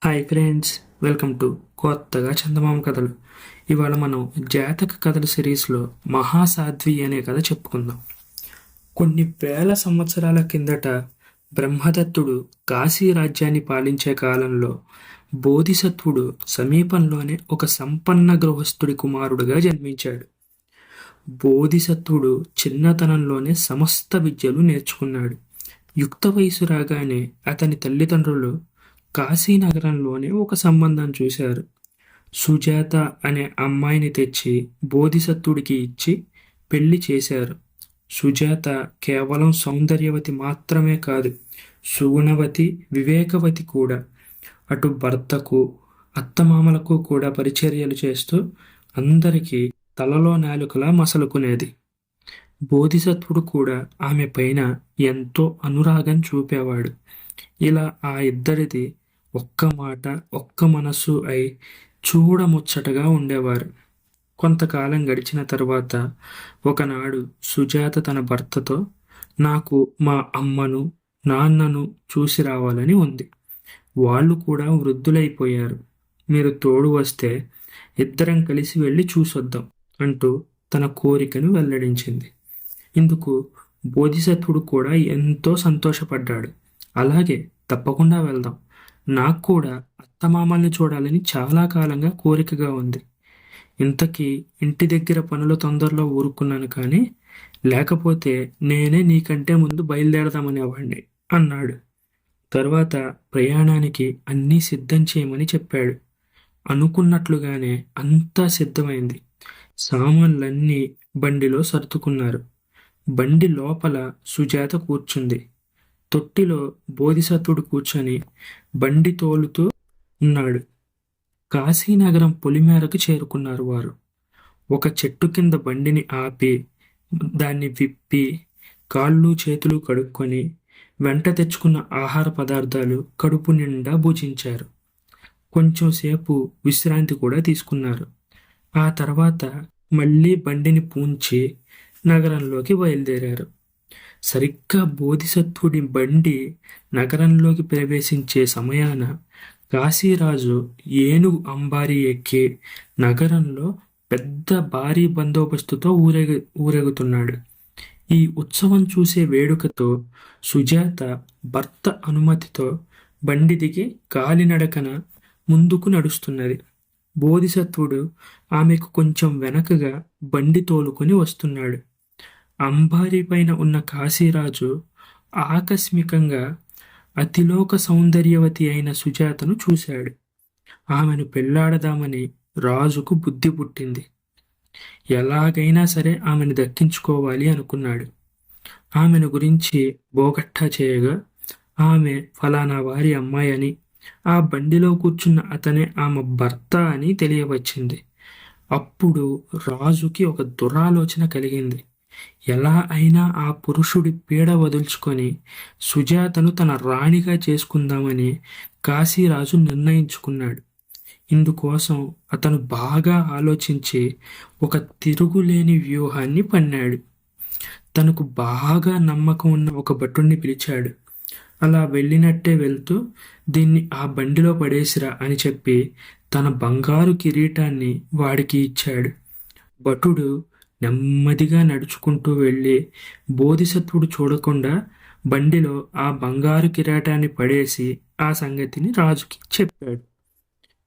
Hi friends, welcome to కొత్తగా చందమామ కథలు. ఇవాళ మనం జాతక కథల సిరీస్లో మహాసాధ్వి అనే కథ చెప్పుకుందాం. కొన్ని వేల సంవత్సరాల కిందట బ్రహ్మదత్తుడు కాశీ రాజ్యాన్ని పాలించే కాలంలో బోధిసత్వుడు సమీపంలోనే ఒక సంపన్న గృహస్థుడి కుమారుడుగా జన్మించాడు. బోధిసత్వుడు చిన్నతనంలోనే సమస్త విద్యలు నేర్చుకున్నాడు. యుక్త వయసు రాగానే అతని తల్లిదండ్రులు కాశీనగరంలోనే ఒక సంబంధం చూశారు. సుజాత అనే అమ్మాయిని తెచ్చి బోధిసత్వుడికి ఇచ్చి పెళ్లి చేశారు. సుజాత కేవలం సౌందర్యవతి మాత్రమే కాదు, సుగుణవతి, వివేకవతి కూడా. అటు భర్తకు, అత్తమామలకు కూడా పరిచర్యలు చేస్తూ అందరికీ తలలో నాలుకలా మసలుకునేది. బోధిసత్వుడు కూడా ఆమె పైన ఎంతో అనురాగం చూపేవాడు. ఇలా ఆ ఇద్దరిది ఒక్క మాట ఒక్క మనసు అయి చూడముచ్చటగా ఉండేవారు. కొంతకాలం గడిచిన తరువాత ఒకనాడు సుజాత తన భర్తతో, నాకు మా అమ్మను నాన్నను చూసి రావాలని ఉంది. వాళ్ళు కూడా వృద్ధులైపోయారు. మీరు తోడు వస్తే ఇద్దరం కలిసి వెళ్ళి చూసొద్దాం అంటూ తన కోరికను వెల్లడించింది. ఇందుకు బోధిసత్వుడు కూడా ఎంతో సంతోషపడ్డాడు. అలాగే, తప్పకుండా వెళ్దాం. నాకు కూడా అత్తమామల్ని చూడాలని చాలా కాలంగా కోరికగా ఉంది. ఇంతకీ ఇంటి దగ్గర పనుల తొందరలో ఊరుకున్నాను, కానీ లేకపోతే నేనే నీకంటే ముందు బయలుదేరదామనేవాణ్ణి అన్నాడు. తరువాత ప్రయాణానికి అన్నీ సిద్ధం చేయమని చెప్పాడు. అనుకున్నట్లుగానే అంతా సిద్ధమైంది. సామాన్లన్నీ బండిలో సర్దుకున్నారు. బండి లోపల సుజాత కూర్చుంది. తొట్టిలో బోధిసత్వుడు కూర్చొని బండి తోలుతూ ఉన్నాడు. కాశీనగరం పొలిమేరకు చేరుకున్నారు వారు. ఒక చెట్టు కింద బండిని ఆపి దాన్ని విప్పి కాళ్ళు చేతులు కడుక్కొని వెంట తెచ్చుకున్న ఆహార పదార్థాలు కడుపు నిండా భుజించారు. కొంచెంసేపు విశ్రాంతి కూడా తీసుకున్నారు. ఆ తర్వాత మళ్ళీ బండిని పూంచి నగరంలోకి బయలుదేరారు. సరిగ్గా బోధిసత్వుడి బండి నగరంలోకి ప్రవేశించే సమయాన కాశీరాజు ఏనుగు అంబారీ ఎక్కి నగరంలో పెద్ద భారీ బందోబస్తుతో ఊరేగుతున్నాడు. ఈ ఉత్సవం చూసే వేడుకతో సుజాత భర్త అనుమతితో బండి దిగి కాలినడకన ముందుకు నడుస్తున్నది. బోధిసత్వుడు ఆమెకు కొంచెం వెనకగా బండి తోలుకొని వస్తున్నాడు. అంబారీ పైన ఉన్న కాశీరాజు ఆకస్మికంగా అతిలోక సౌందర్యవతి అయిన సుజాతను చూశాడు. ఆమెను పెళ్లాడదామని రాజుకు బుద్ధి పుట్టింది. ఎలాగైనా సరే ఆమెను దక్కించుకోవాలి అనుకున్నాడు. ఆమెను గురించి బోగట్టా చేయగా ఆమె ఫలానా వారి అమ్మాయి అని, ఆ బండిలో కూర్చున్న అతనే ఆమె భర్త అని తెలియవచ్చింది. అప్పుడు రాజుకి ఒక దురాలోచన కలిగింది. ఎలా అయినా ఆ పురుషుడి పీడ వదుల్చుకొని సుజాతను తన రాణిగా చేసుకుందామని కాశీరాజు నిర్ణయించుకున్నాడు. ఇందుకోసం అతను బాగా ఆలోచించి ఒక తిరుగులేని వ్యూహాన్ని పన్నాడు. తనకు బాగా నమ్మకం ఉన్న ఒక భటుణ్ణి పిలిచాడు. అలా వెళ్ళినట్టే వెళ్తూ, దీన్ని ఆ బండిలో పడేసిరా అని చెప్పి తన బంగారు కిరీటాన్ని వాడికి ఇచ్చాడు. భటుడు నెమ్మదిగా నడుచుకుంటూ వెళ్ళి బోధిసత్వుడు చూడకుండా బండిలో ఆ బంగారు కిరీటాన్ని పడేసి ఆ సంగతిని రాజుకి చెప్పాడు.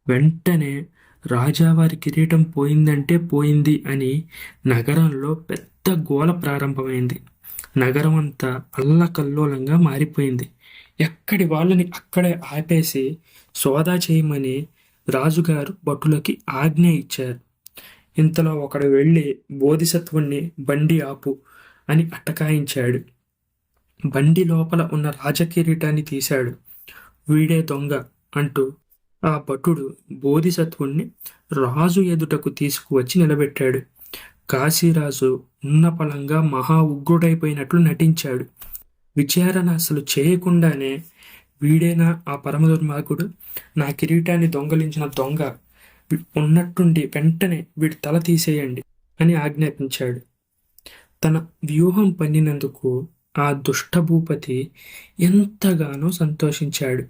వెంటనే రాజావారి కిరీటం పోయిందంటే పోయింది అని నగరంలో పెద్ద గోల ప్రారంభమైంది. నగరం అంతా అల్లకల్లోలంగా మారిపోయింది. ఎక్కడి వాళ్ళని అక్కడే ఆపేసి సోదా చేయమని రాజుగారు భటులకి ఆజ్ఞ ఇచ్చారు. ఇంతలో ఒకడు వెళ్ళి బోధిసత్వుణ్ణి బండి ఆపు అని అట్టకాయించాడు. బండి లోపల ఉన్న రాజకిరీటాన్ని తీశాడు. వీడే దొంగ అంటూ ఆ భటుడు బోధిసత్వుణ్ణి రాజు ఎదుటకు తీసుకువచ్చి నిలబెట్టాడు. కాశీరాజు ఉన్నపళంగా మహా ఉగ్రుడైపోయినట్లు నటించాడు. విచారణ అసలు చేయకుండానే, వీడేనా ఆ పరమ దుర్మార్గుడు, నా కిరీటాన్ని దొంగలించిన దొంగ, ఉన్నట్టుండి వెంటనే వీడి తల తీసేయండి అని ఆజ్ఞాపించాడు. తన వ్యూహం పన్నినందుకు ఆ దుష్టభూపతి ఎంతగానో సంతోషించాడు.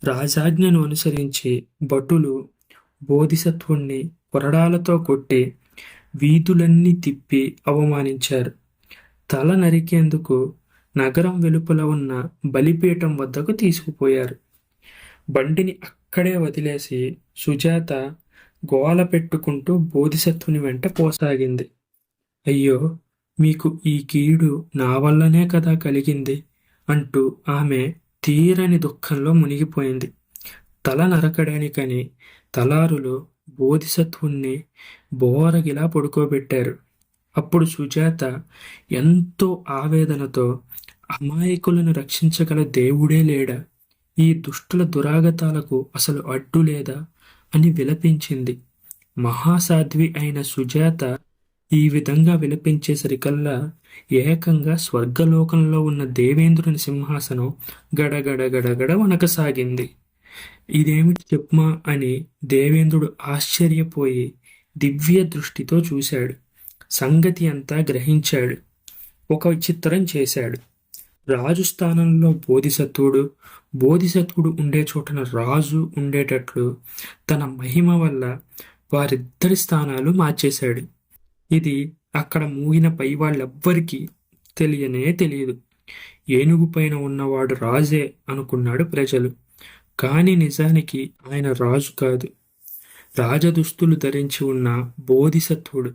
రాజాజ్ఞను అనుసరించి భటులు బోధిసత్వుణ్ణి కొరడాలతో కొట్టి వీధులన్నీ తిప్పి అవమానించారు. తల నరికేందుకు నగరం వెలుపల ఉన్న బలిపీఠం వద్దకు తీసుకుపోయారు. బండిని అక్కడే వదిలేసి సుజాత గోల పెట్టుకుంటూ బోధిసత్వుని వెంట పోసాగింది. అయ్యో, మీకు ఈ కీడు నా వల్లనే కదా కలిగింది అంటూ ఆమె తీరని దుఃఖంలో మునిగిపోయింది. తల నరకడానికని తలారులో బోధిసత్వుణ్ణి బోరగిలా పడుకోబెట్టారు. అప్పుడు సుజాత ఎంతో ఆవేదనతో, అమాయకులను రక్షించగల దేవుడే లేడా? ఈ దుష్టుల దురాగతాలకు అసలు అడ్డు లేదా అని విలపించింది. మహాసాధ్వి అయిన సుజాత ఈ విధంగా విలపించేసరికల్లా ఏకంగా స్వర్గలోకంలో ఉన్న దేవేంద్రుని సింహాసనం గడగడ వణకసాగింది. ఇదేమిటి చెప్మా అని దేవేంద్రుడు ఆశ్చర్యపోయి దివ్య దృష్టితో చూశాడు. సంగతి అంతా గ్రహించాడు. ఒక విచిత్రం చేశాడు. రాజు స్థానంలో బోధిసత్వుడు ఉండే చోటన రాజు ఉండేటట్లు తన మహిమ వల్ల వారిద్దరి స్థానాలు మార్చేశాడు. ఇది అక్కడ మూగిన పై వాళ్ళెవ్వరికీ తెలియదు. ఏనుగు పైన ఉన్నవాడు రాజే అనుకున్నాడు ప్రజలు. కానీ నిజానికి ఆయన రాజు కాదు, రాజదుస్తులు ధరించి ఉన్న బోధిసత్వుడు.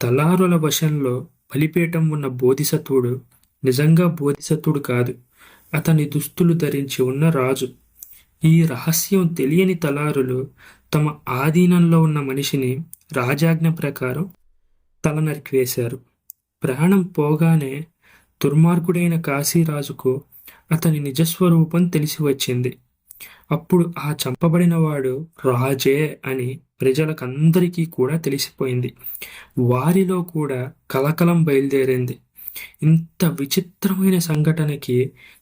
తలారుల వశంలో బలిపీఠం ఉన్న బోధిసత్వుడు నిజంగా బోధిసత్వుడు కాదు, అతని దుస్తులు ధరించి ఉన్న రాజు. ఈ రహస్యం తెలియని తలారులు తమ ఆధీనంలో ఉన్న మనిషిని రాజాజ్ఞ ప్రకారం తల నరికివేశారు. ప్రాణం పోగానే దుర్మార్గుడైన కాశీరాజుకు అతని నిజస్వరూపం తెలిసి వచ్చింది. అప్పుడు ఆ చంపబడినవాడు రాజే అని ప్రజలకందరికీ కూడా తెలిసిపోయింది. వారిలో కూడా కలకలం బయలుదేరింది. ఇంత విచిత్రమైన సంఘటనకి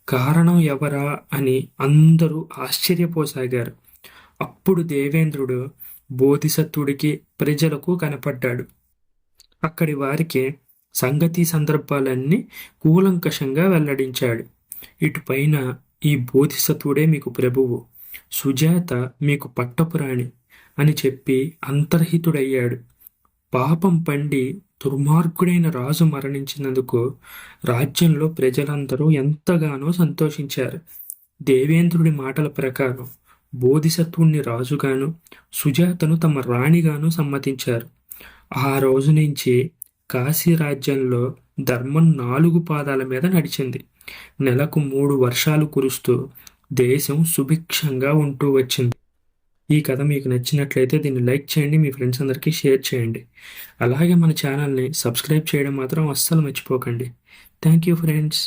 కారణం ఎవరా అని అందరూ ఆశ్చర్యపోసాగారు. అప్పుడు దేవేంద్రుడు బోధిసత్వుడికి ప్రజలకు కనపడ్డాడు. అక్కడి వారికి సంగతి సందర్భాలన్నీ కూలంకషంగా వెల్లడించాడు. ఇటుపైన ఈ బోధిసత్వుడే మీకు ప్రభువు, సుజాత మీకు పట్టపురాణి అని చెప్పి అంతర్హితుడయ్యాడు. పాపం పండి దుర్మార్గుడైన రాజు మరణించినందుకు రాజ్యంలో ప్రజలందరూ ఎంతగానో సంతోషించారు. దేవేంద్రుడి మాటల ప్రకారం బోధిసత్వుణ్ణి రాజుగాను, సుజాతను తమ రాణిగాను సమ్మతించారు. ఆ రోజు నుంచి కాశీ రాజ్యంలో ధర్మం 4 పాదాల మీద నడిచింది. నెలకు 3 వర్షాలు కురుస్తూ దేశం సుభిక్షంగా ఉంటూ వచ్చింది. ఈ కథ మీకు నచ్చినట్లయితే దీన్ని లైక్ చేయండి, మీ ఫ్రెండ్స్ అందరికీ షేర్ చేయండి. అలాగే మన ఛానల్ని సబ్స్క్రైబ్ చేయడం మాత్రం అస్సలు మర్చిపోకండి. Thank you friends.